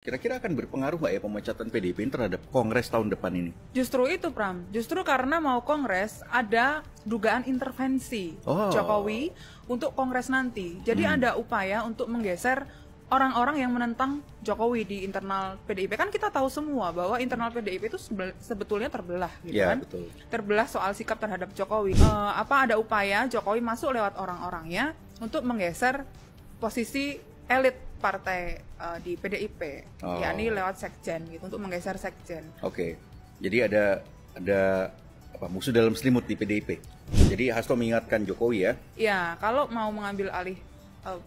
Kira-kira akan berpengaruh nggak ya pemecatan PDIP ini terhadap Kongres tahun depan ini? Justru itu, Pram. Justru karena mau Kongres, ada dugaan intervensi Jokowi untuk Kongres nanti. Jadi ada upaya untuk menggeser orang-orang yang menentang Jokowi di internal PDIP. Kan kita tahu semua bahwa internal PDIP itu sebetulnya terbelah, gitu kan? Betul. Terbelah soal sikap terhadap Jokowi. Ada upaya Jokowi masuk lewat orang-orangnya untuk menggeser posisi elit partai di PDIP, yakni lewat sekjen gitu, untuk menggeser sekjen. Oke. Jadi ada musuh dalam selimut di PDIP. Jadi Hasto mengingatkan Jokowi ya. Ya, kalau mau mengambil alih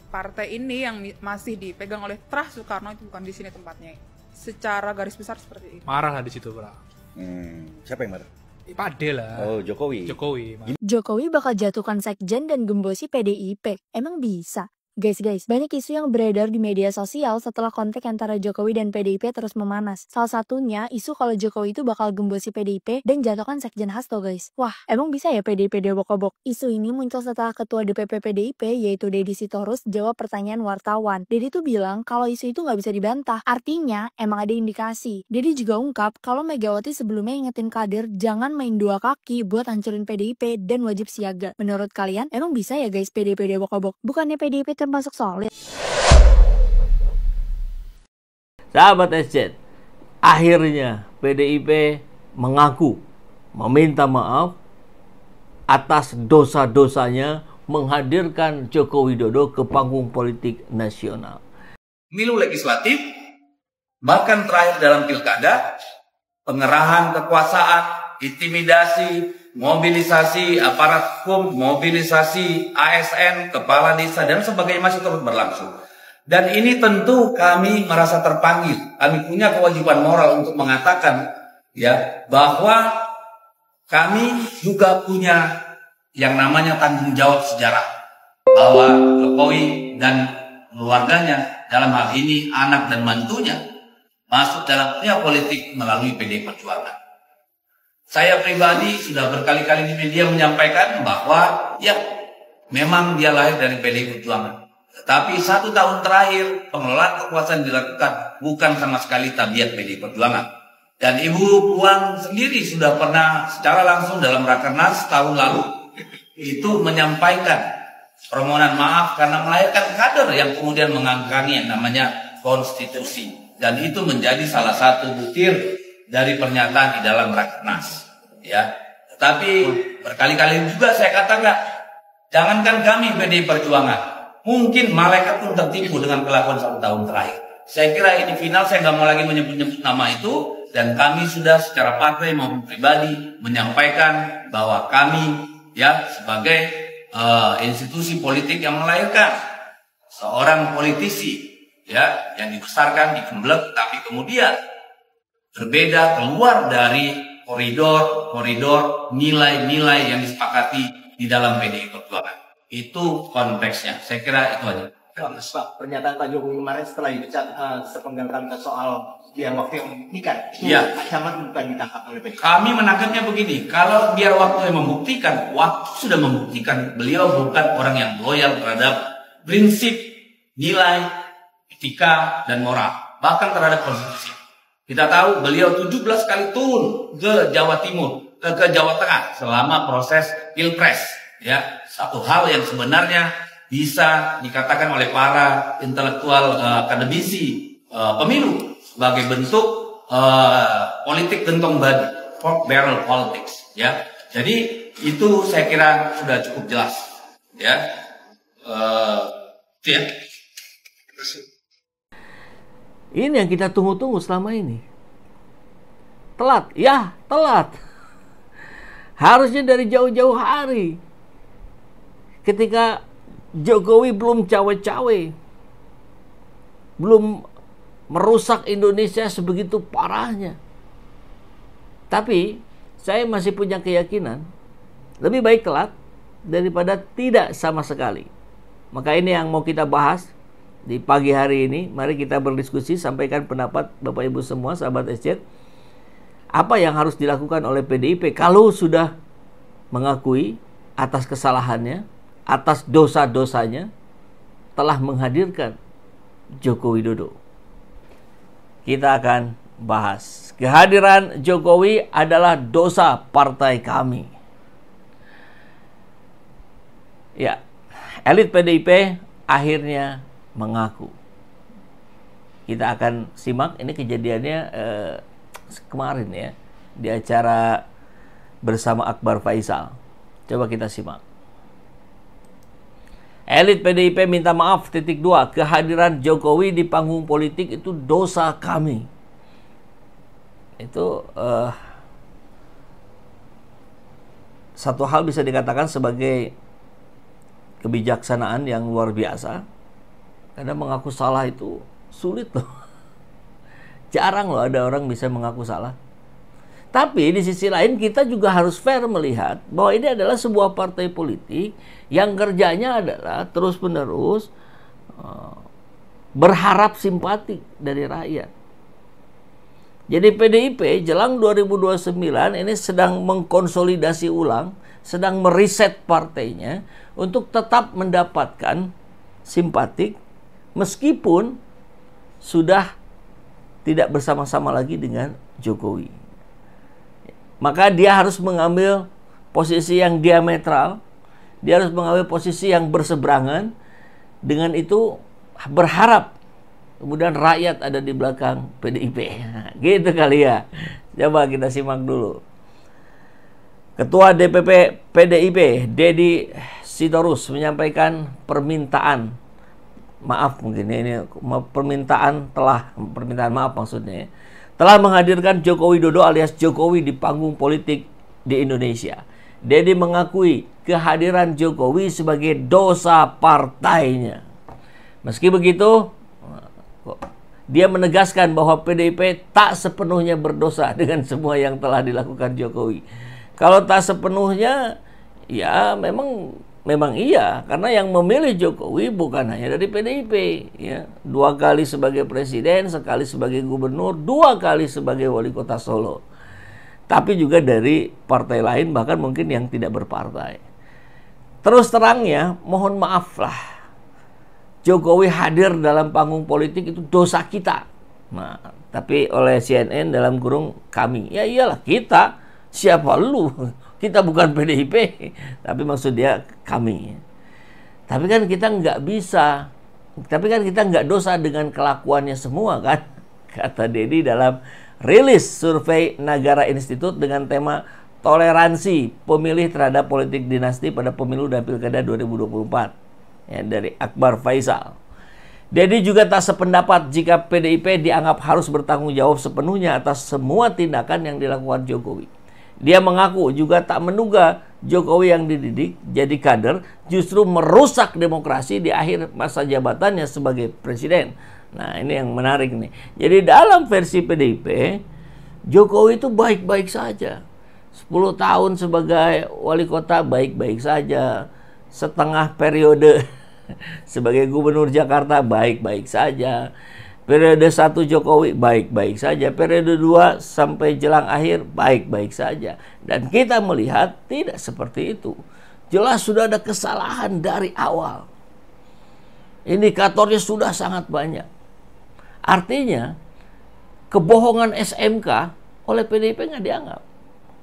partai ini yang masih dipegang oleh Trah Soekarno, itu bukan di sini tempatnya. Secara garis besar seperti itu. Marah lah di situ, Bro. Siapa yang marah? Pak D lah. Oh, Jokowi. Jokowi bakal jatuhkan sekjen dan gembosi PDIP. Emang bisa? Guys, banyak isu yang beredar di media sosial setelah konflik antara Jokowi dan PDIP terus memanas. Salah satunya isu kalau Jokowi itu bakal gembosi PDIP dan jatuhkan sekjen Hasto, guys. Wah, emang bisa ya PDIP diobok-obok? Isu ini muncul setelah ketua DPP PDIP, yaitu Deddy Sitorus, jawab pertanyaan wartawan. Deddy tuh bilang kalau isu itu nggak bisa dibantah. Artinya, emang ada indikasi. Deddy juga ungkap kalau Megawati sebelumnya ingetin kader jangan main dua kaki buat hancurin PDIP dan wajib siaga. Menurut kalian, emang bisa ya guys PDIP diobok-obok? Bukannya PDIP termasuk solid? Sahabat SC, akhirnya PDIP mengaku meminta maaf atas dosa-dosanya menghadirkan Joko Widodo ke panggung politik nasional. Pemilu legislatif, bahkan terakhir dalam pilkada, pengerahan kekuasaan, intimidasi, mobilisasi aparat hukum, mobilisasi ASN, kepala desa, dan sebagainya masih terus berlangsung. Dan ini tentu kami merasa terpanggil. Kami punya kewajiban moral untuk mengatakan ya bahwa kami juga punya yang namanya tanggung jawab sejarah. Bahwa Jokowi dan keluarganya, dalam hal ini anak dan mantunya, masuk dalam dunia politik melalui PDI Perjuangan. Saya pribadi sudah berkali-kali di media menyampaikan bahwa ya memang dia lahir dari PDI Perjuangan. Tetapi 1 tahun terakhir pengelolaan kekuasaan dilakukan bukan sama sekali tabiat PDI Perjuangan. Dan Ibu Puan sendiri sudah pernah secara langsung dalam Rakernas tahun lalu itu menyampaikan permohonan maaf karena melahirkan kader yang kemudian mengangkangi yang namanya konstitusi. Dan itu menjadi salah satu butir dari pernyataan di dalam Rakernas. Ya, tetapi berkali-kali juga saya katakan, jangankan kami PDI Perjuangan, mungkin malaikat pun tertipu dengan kelakuan 1 tahun terakhir. Saya kira ini final, saya nggak mau lagi menyebut-nyebut nama itu, dan kami sudah secara partai maupun pribadi menyampaikan bahwa kami ya sebagai institusi politik yang melahirkan seorang politisi ya yang dibesarkan di Gemblek, tapi kemudian berbeda keluar dari koridor nilai-nilai yang disepakati di dalam PDI Perjuangan. Itu konteksnya. Saya kira itu aja. Pak, pernyataan Pak Jokowi kemarin setelah dipecat sepenggalkan ke soal biar waktu yang membuktikan. Iya. Sangat bukan ditangkap oleh PDI. Kami menangkapnya begini, kalau biar waktu yang membuktikan, waktu sudah membuktikan beliau bukan orang yang loyal terhadap prinsip, nilai, etika, dan moral. Bahkan terhadap konstitusi. Kita tahu beliau 17 kali turun ke Jawa Timur, ke Jawa Tengah selama proses Pilpres. Ya, satu hal yang sebenarnya bisa dikatakan oleh para intelektual akademisi pemilu sebagai bentuk politik gentong babi, pork barrel politics. Ya, jadi itu saya kira sudah cukup jelas. Ya, itu ya. Ini yang kita tunggu-tunggu selama ini. Telat, ya telat. Harusnya dari jauh-jauh hari. Ketika Jokowi belum cawe-cawe, belum merusak Indonesia sebegitu parahnya. Tapi saya masih punya keyakinan lebih baik telat daripada tidak sama sekali. Maka ini yang mau kita bahas di pagi hari ini. Mari kita berdiskusi, sampaikan pendapat Bapak Ibu semua, sahabat SC. Apa yang harus dilakukan oleh PDIP kalau sudah mengakui atas kesalahannya, atas dosa-dosanya, telah menghadirkan Joko Widodo. kita akan bahas. Kehadiran Jokowi adalah dosa partai kami. Ya, elit PDIP akhirnya mengaku. Kita akan simak, ini kejadiannya kemarin ya, di acara bersama Akbar Faisal. Coba kita simak. Elit PDIP minta maaf, _2. Kehadiran Jokowi di panggung politik itu dosa kami. Itu satu hal bisa dikatakan sebagai kebijaksanaan yang luar biasa. Karena mengaku salah itu sulit loh. Jarang loh ada orang bisa mengaku salah. Tapi di sisi lain kita juga harus fair melihat bahwa ini adalah sebuah partai politik yang kerjanya adalah terus-menerus berharap simpati dari rakyat. Jadi PDIP jelang 2029 ini sedang mengkonsolidasi ulang, sedang meriset partainya untuk tetap mendapatkan simpatik meskipun sudah tidak bersama-sama lagi dengan Jokowi. Maka dia harus mengambil posisi yang diametral, dia harus mengambil posisi yang berseberangan, dengan itu berharap kemudian rakyat ada di belakang PDIP. Gitu kali ya. Coba kita simak dulu. Ketua DPP PDIP, Deddy Sitorus, menyampaikan permintaan maaf, mungkin ini permintaan maaf maksudnya, telah menghadirkan Joko Widodo alias Jokowi di panggung politik di Indonesia. Deddy mengakui kehadiran Jokowi sebagai dosa partainya. Meski begitu, dia menegaskan bahwa PDIP tak sepenuhnya berdosa dengan semua yang telah dilakukan Jokowi. Kalau tak sepenuhnya, ya memang iya, karena yang memilih Jokowi bukan hanya dari PDIP, ya. 2 kali sebagai presiden, sekali sebagai gubernur, 2 kali sebagai wali kota Solo. Tapi juga dari partai lain, bahkan mungkin yang tidak berpartai. Terus terangnya, mohon maaflah, Jokowi hadir dalam panggung politik itu dosa kita. Nah, tapi oleh CNN dalam kurung kami, ya iyalah kita, siapa lu? Kita bukan PDIP, tapi maksud dia kami. Tapi kan kita nggak bisa, tapi kan kita nggak dosa dengan kelakuannya semua kan, kata Deddy dalam rilis survei Nagara Institute dengan tema toleransi pemilih terhadap politik dinasti pada pemilu dan pilkada 2024 ya, dari Akbar Faisal. Deddy juga tak sependapat jika PDIP dianggap harus bertanggung jawab sepenuhnya atas semua tindakan yang dilakukan Jokowi. Dia mengaku juga tak menduga Jokowi yang dididik jadi kader justru merusak demokrasi di akhir masa jabatannya sebagai presiden. Nah, ini yang menarik nih. Jadi dalam versi PDIP, Jokowi itu baik-baik saja. 10 tahun sebagai wali kota baik-baik saja. Setengah periode sebagai gubernur Jakarta baik-baik saja. Periode 1 Jokowi baik-baik saja. Periode 2 sampai jelang akhir baik-baik saja. Dan kita melihat tidak seperti itu. Jelas sudah ada kesalahan dari awal. Indikatornya sudah sangat banyak. Artinya kebohongan SMK oleh PDIP nggak dianggap.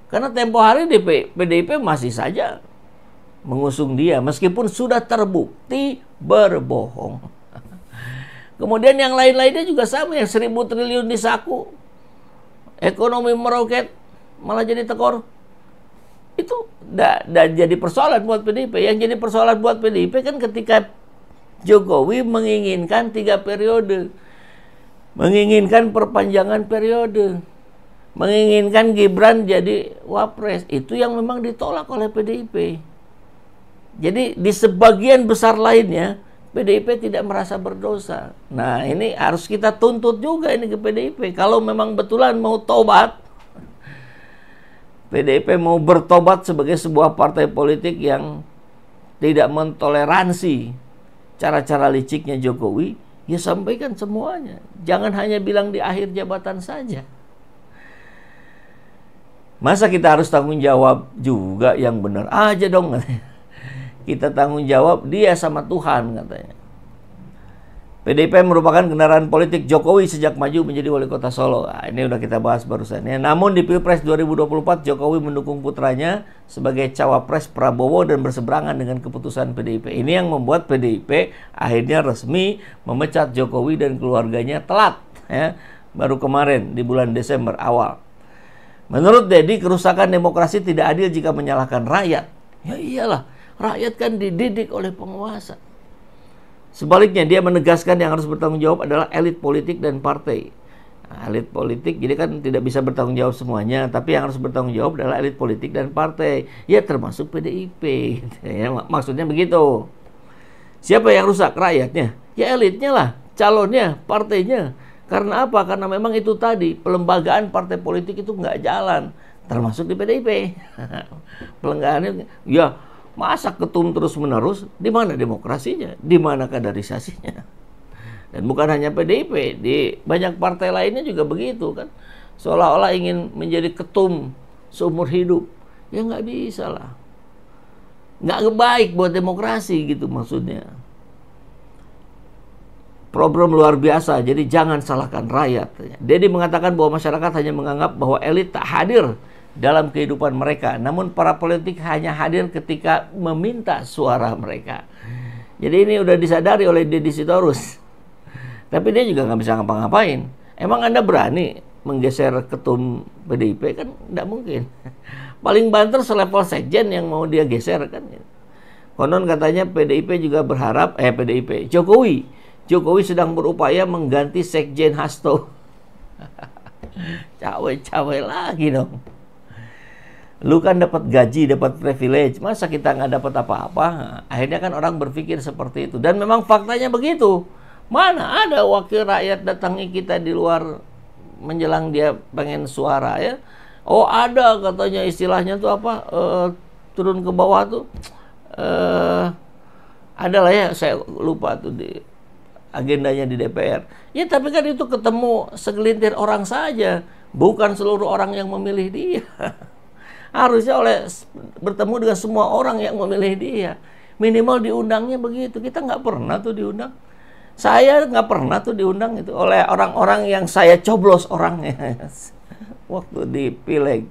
Karena tempo hari di PDIP masih saja mengusung dia. Meskipun sudah terbukti berbohong. Kemudian yang lain-lainnya juga sama, yang 1.000 triliun di saku, ekonomi meroket, malah jadi tekor. Itu dan jadi persoalan buat PDIP. Yang jadi persoalan buat PDIP kan ketika Jokowi menginginkan 3 periode, menginginkan perpanjangan periode, menginginkan Gibran jadi wapres. Itu yang memang ditolak oleh PDIP. Jadi di sebagian besar lainnya, PDIP tidak merasa berdosa. Nah, ini harus kita tuntut juga ini ke PDIP. Kalau memang betulan mau tobat, PDIP mau bertobat sebagai sebuah partai politik yang tidak mentoleransi cara-cara liciknya Jokowi, ya sampaikan semuanya. Jangan hanya bilang di akhir jabatan saja. Masa kita harus tanggung jawab juga yang benar aja dong, katanya. Kita tanggung jawab dia sama Tuhan, katanya. PDIP merupakan kendaraan politik Jokowi sejak maju menjadi wali kota Solo. Nah, ini udah kita bahas barusan ya. Namun di Pilpres 2024 Jokowi mendukung putranya sebagai cawapres Prabowo dan berseberangan dengan keputusan PDIP. Ini yang membuat PDIP akhirnya resmi memecat Jokowi dan keluarganya telat ya, baru kemarin di bulan Desember awal. Menurut Dedi, kerusakan demokrasi tidak adil jika menyalahkan rakyat. Ya iyalah, rakyat kan dididik oleh penguasa. Sebaliknya, dia menegaskan yang harus bertanggung jawab adalah elit politik dan partai. Nah, elit politik, jadi kan tidak bisa bertanggung jawab semuanya, tapi yang harus bertanggung jawab adalah elit politik dan partai. Ya termasuk PDIP. Ya, maksudnya begitu. Siapa yang rusak? Rakyatnya. Ya elitnya lah, calonnya, partainya. Karena apa? Karena memang itu tadi, pelembagaan partai politik itu nggak jalan. Termasuk di PDIP. Pelenggahannya, ya masa ketum terus-menerus, di mana demokrasinya? Di mana kaderisasinya? Dan bukan hanya PDIP, di banyak partai lainnya juga begitu kan. Seolah-olah ingin menjadi ketum seumur hidup. Ya nggak bisa lah. Nggak baik buat demokrasi gitu maksudnya. Problem luar biasa, jadi jangan salahkan rakyat. Dedi mengatakan bahwa masyarakat hanya menganggap bahwa elit tak hadir dalam kehidupan mereka, namun para politik hanya hadir ketika meminta suara mereka. Jadi ini udah disadari oleh Deddy Sitorus. Tapi dia juga nggak bisa ngapa-ngapain. Emang Anda berani menggeser ketum PDIP? Kan nggak mungkin. Paling banter selevel sekjen yang mau dia geser kan. Konon katanya PDIP juga berharap, Jokowi sedang berupaya mengganti sekjen Hasto. Cawe-cawe lagi dong. Lu kan dapat gaji, dapat privilege, masa kita nggak dapat apa-apa? Akhirnya kan orang berpikir seperti itu. Dan memang faktanya begitu. Mana ada wakil rakyat datangi kita di luar menjelang dia pengen suara ya? Oh ada katanya istilahnya tuh apa? Turun ke bawah tuh. Ada lah ya, saya lupa tuh di agendanya di DPR. Ya tapi kan itu ketemu segelintir orang saja, bukan seluruh orang yang memilih dia. Harusnya bertemu dengan semua orang yang memilih dia. Minimal diundangnya begitu. Kita nggak pernah tuh diundang. Saya nggak pernah tuh diundang itu oleh orang-orang yang saya coblos orangnya waktu di Pileg.